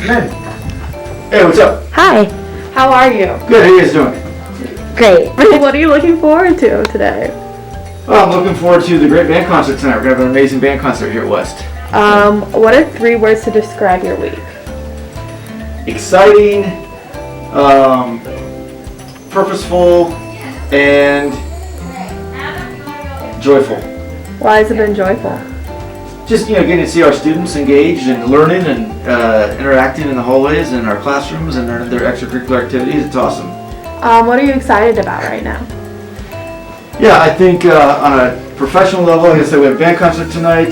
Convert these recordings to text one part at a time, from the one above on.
Men. Hey, what's up? Hi. How are you? Good, how you guys doing? Great. What are you looking forward to today? Well, I'm looking forward to the great band concert tonight. We're going to have an amazing band concert here at West. What are 3 words to describe your week? Exciting, purposeful, and joyful. Why has it been joyful? Just, getting to see our students engaged and learning and interacting in the hallways and our classrooms and their extracurricular activities. It's awesome. What are you excited about right now? Yeah, I think on a professional level, like I said, we have a band concert tonight.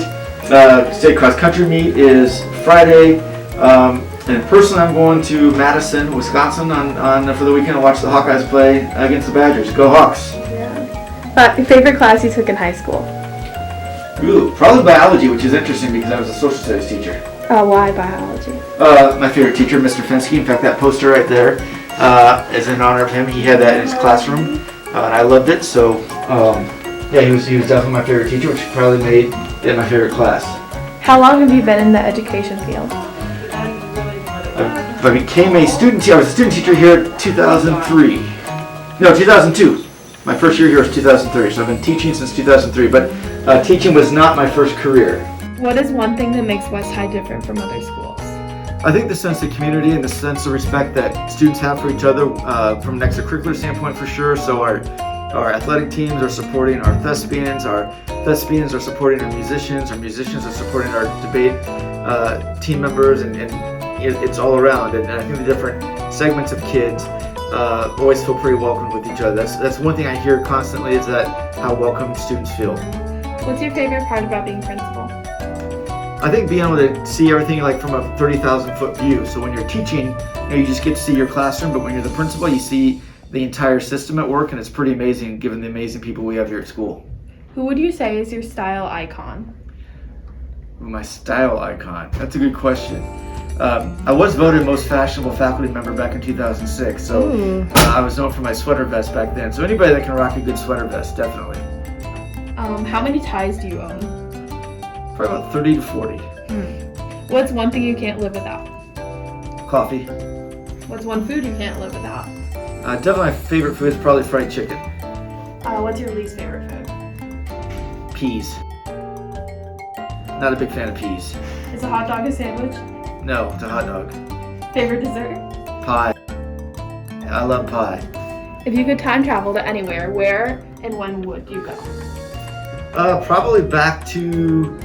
State cross country meet is Friday. And personally, I'm going to Madison, Wisconsin on for the weekend to watch the Hawkeyes play against the Badgers. Go Hawks! Yeah. Your favorite class you took in high school? Ooh, probably biology, which is interesting because I was a social studies teacher. Why biology? My favorite teacher, Mr. Fensky. In fact, that poster right there is in honor of him. He had that in his classroom, and I loved it. So, yeah, he was definitely my favorite teacher, which probably made it my favorite class. How long have you been in the education field? I became a student teacher. I was a student teacher here in 2003. No, 2002. My first year here was 2003, so I've been teaching since 2003, but teaching was not my first career. What is one thing that makes West High different from other schools? I think the sense of community and the sense of respect that students have for each other from an extracurricular standpoint for sure. So our athletic teams are supporting our thespians are supporting our musicians are supporting our debate team members, and it's all around. And I think the different segments of kids always feel pretty welcomed with each other. That's one thing I hear constantly, is that how welcome students feel. What's your favorite part about being principal? I think being able to see everything like from a 30,000 foot view. So when you're teaching, you just get to see your classroom, but when you're the principal, you see the entire system at work, and it's pretty amazing given the amazing people we have here at school. Who would you say is your style icon? My style icon? That's a good question. I was voted most fashionable faculty member back in 2006, so I was known for my sweater vest back then. So anybody that can rock a good sweater vest, definitely. How many ties do you own? Probably about 30 to 40. What's one thing you can't live without? Coffee. What's one food you can't live without? Definitely my favorite food is probably fried chicken. What's your least favorite food? Peas. Not a big fan of peas. Is a hot dog a sandwich? No, it's a hot dog. Favorite dessert? Pie. I love pie. If you could time travel to anywhere, where and when would you go? Probably back to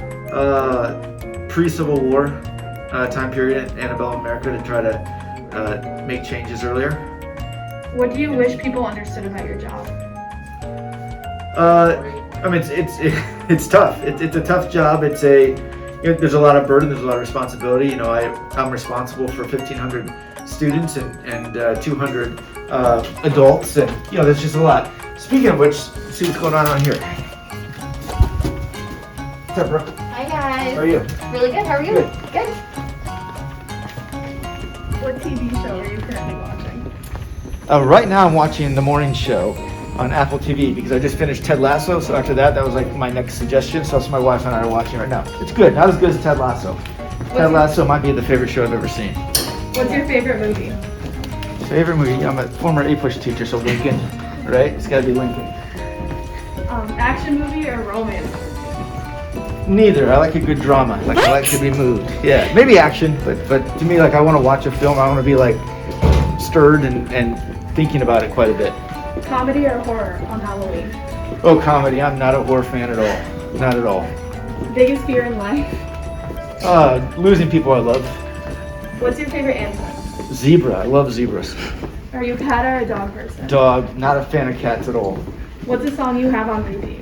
pre-Civil War time period in Annabelle, America, to try to make changes earlier. What do you wish people understood about your job? I mean, it's tough. It's a tough job. There's a lot of burden. There's a lot of responsibility. I'm responsible for 1,500 students and 200 adults, and there's just a lot. Speaking of which, let's see what's going on here. What's up, bro? Hi guys. How are you? Really good. How are you? Good. What TV show are you currently watching? Right now I'm watching The Morning Show on Apple TV because I just finished Ted Lasso, so after that was like my next suggestion, so that's what my wife and I are watching right now. It's good, not as good as Ted Lasso. Ted Lasso might be the favorite show I've ever seen. What's your favorite movie? Favorite movie? I'm a former A-push teacher, so Lincoln, right? It's gotta be Lincoln. Action movie or romance? Neither. I like a good drama. I like to be moved. Yeah, maybe action, but to me, I want to watch a film. I want to be stirred and thinking about it quite a bit. Comedy or horror on Halloween? Oh, comedy. I'm not a horror fan at all. Not at all. Biggest fear in life? Losing people I love. What's your favorite animal? Zebra. I love zebras. Are you a cat or a dog person? Dog. Not a fan of cats at all. What's a song you have on repeat?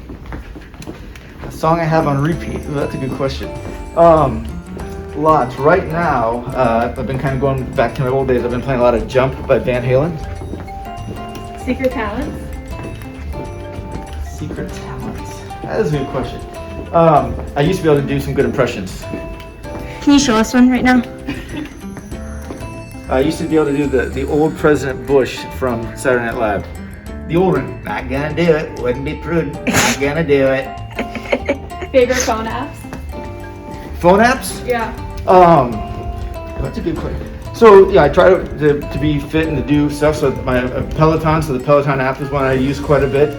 A song I have on repeat? Ooh, that's a good question. Lots. Right now, I've been kind of going back to my old days. I've been playing a lot of Jump by Van Halen. Secret talents? Secret talents? That is a good question. I used to be able to do some good impressions. Can you show us one right now? I used to be able to do the old President Bush from Saturday Night Live. The old one. Not gonna do it. Wouldn't be prudent. Not gonna do it. Favorite phone apps? Phone apps? Yeah. That's a good question. So yeah, I try to be fit and to do stuff. So my Peloton, so the Peloton app is one I use quite a bit.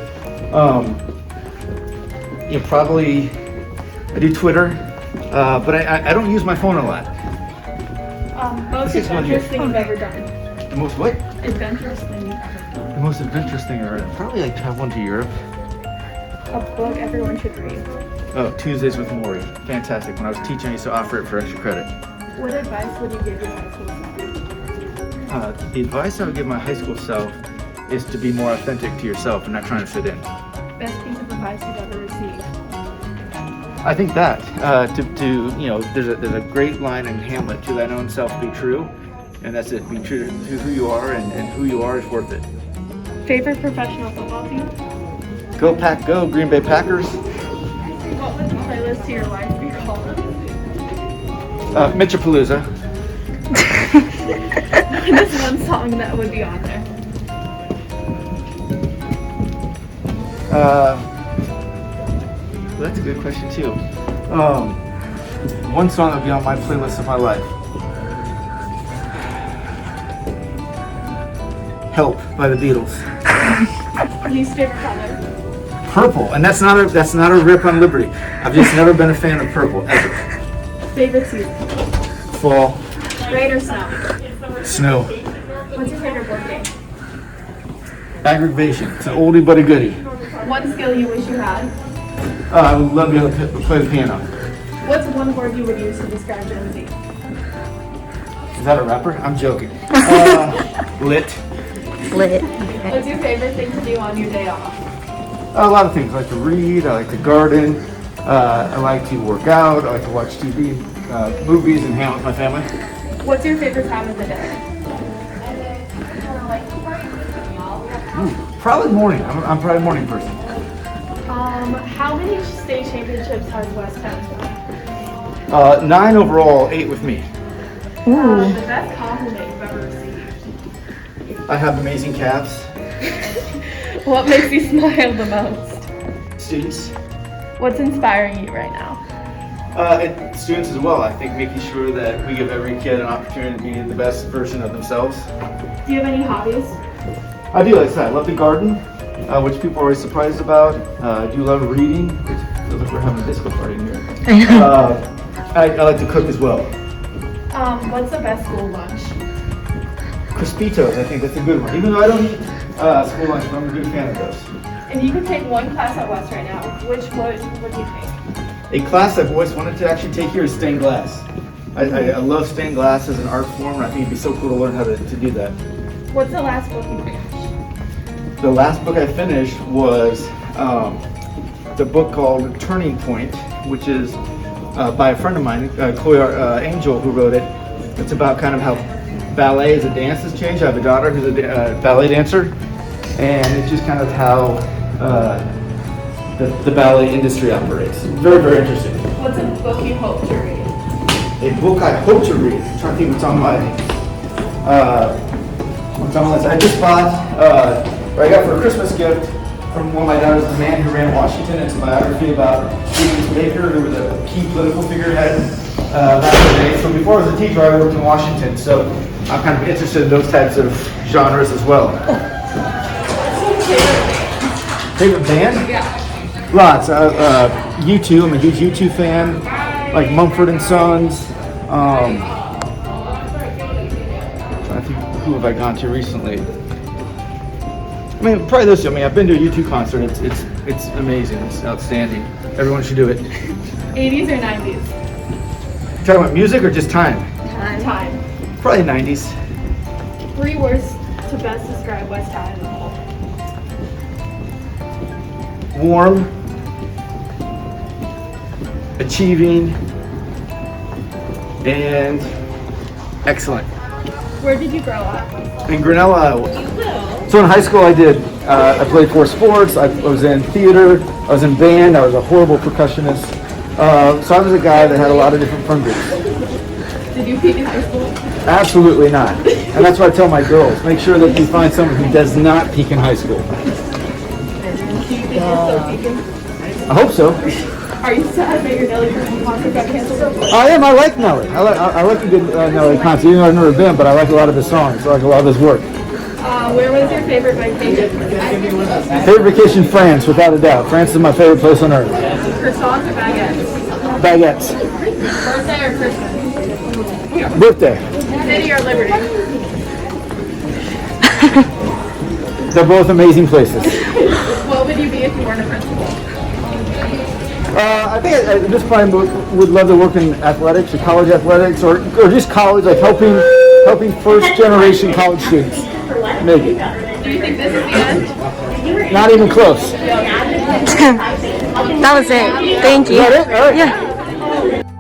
Probably I do Twitter, but I don't use my phone a lot. Most adventurous thing you've ever done. The most what? Adventurous thing you've ever done. The most adventurous thing I've ever done. Probably like traveling to Europe. A book everyone should read. Oh, Tuesdays with Maury. Fantastic. When I was teaching, I used to offer it for extra credit. What advice would you give your high school self? The advice I would give my high school self is to be more authentic to yourself and not trying to fit in. Best piece of advice you've ever received? I think that there's a great line in Hamlet: "To thine own self be true," and that's it. Be true to who you are, and who you are is worth it. Favorite professional football team? Go Pack, go Green Bay Packers. What would the playlist to your life be called? Mitchapalooza. There's one song that would be on there. That's a good question too. One song that would be on my playlist of my life. "Help" by the Beatles. Least favorite color? Purple, and that's not a rip on Liberty. I've just never been a fan of purple ever. Favorite season? Fall, Rain or snow? snow, What's your favorite board game? aggravation. It's an oldie but a goodie. One skill you wish you had? I would love to be able to play the piano. What's one word you would use to describe Gen Z? Is that a rapper? I'm joking. Lit. Lit. What's your favorite thing to do on your day off? A lot of things. I like to read. I like to garden. I like to work out. I like to watch TV, movies, and hang out with my family. What's your favorite time of the day? Probably morning. I'm probably a morning person. How many state championships has West had? 9 overall, 8 with me. The best compliment you've ever received? I have amazing calves. What makes you smile the most? Students. What's inspiring you right now? And students as well. I think making sure that we give every kid an opportunity to be the best version of themselves. Do you have any hobbies? I do, like I said, I love to garden, which people are always surprised about. I do love reading, which feels like we're having a disco party in here. I like to cook as well. What's the best school lunch? Crispitos, I think that's a good one. Even though I don't eat school lunch, but I'm a good fan of those. If you could take one class at West right now, which would you take? A class I've always wanted to actually take here is stained glass. I love stained glass as an art form, and I think it'd be so cool to learn how to do that. What's the last book you finished? The last book I finished was the book called Turning Point, which is by a friend of mine, Chloe Angel, who wrote it. It's about kind of how ballet as a dance has changed. I have a daughter who's a ballet dancer, and it's just kind of how the ballet industry operates. Very, very interesting. What's a book you hope to read? A book I hope to read. I'm trying to think what's on my list. I just bought, or I got for a Christmas gift from one of my daughters, The Man Who Ran Washington. It's a biography about James Baker, who was a key political figurehead back in the day. So before I was a teacher, I worked in Washington. So I'm kind of interested in those types of genres as well. Favorite band? Yeah. Lots. U2. I'm a huge U2 fan. Like Mumford and Sons. I think, who have I gone to recently? I mean, probably this. I mean, I've been to a U2 concert. It's amazing. It's outstanding. Everyone should do it. 80s or 90s? Talking about music or just time? Time. Probably 90s. 3 words to best describe West High as a whole. Warm. Achieving. And excellent. Where did you grow up? In Granola, Iowa. So in high school, I played 4 sports. I was in theater. I was in band. I was a horrible percussionist. So I was a guy that had a lot of different fun groups. Did you peak in high school? Absolutely not. And that's what I tell my girls. Make sure that you find someone who does not peak in high school. Do you think you're still peaking? I hope so. Are you sad that your Nelly concert got canceled? I am. I like Nelly. I like a good Nelly concert. Even though I've never been, but I like a lot of his songs. I like a lot of his work. Where was your favorite vacation? Favorite vacation, France, without a doubt. France is my favorite place on earth. Croissants or baguettes? Baguettes. Birthday or Christmas? Birthday. City or Liberty? They're both amazing places. What would you be if you weren't a principal? I think at this point would love to work in athletics, or college athletics, or just college, like helping first generation college students make it. Do you think this is the end? Not even close. That was it. Thank you. Is that it? All right. Yeah.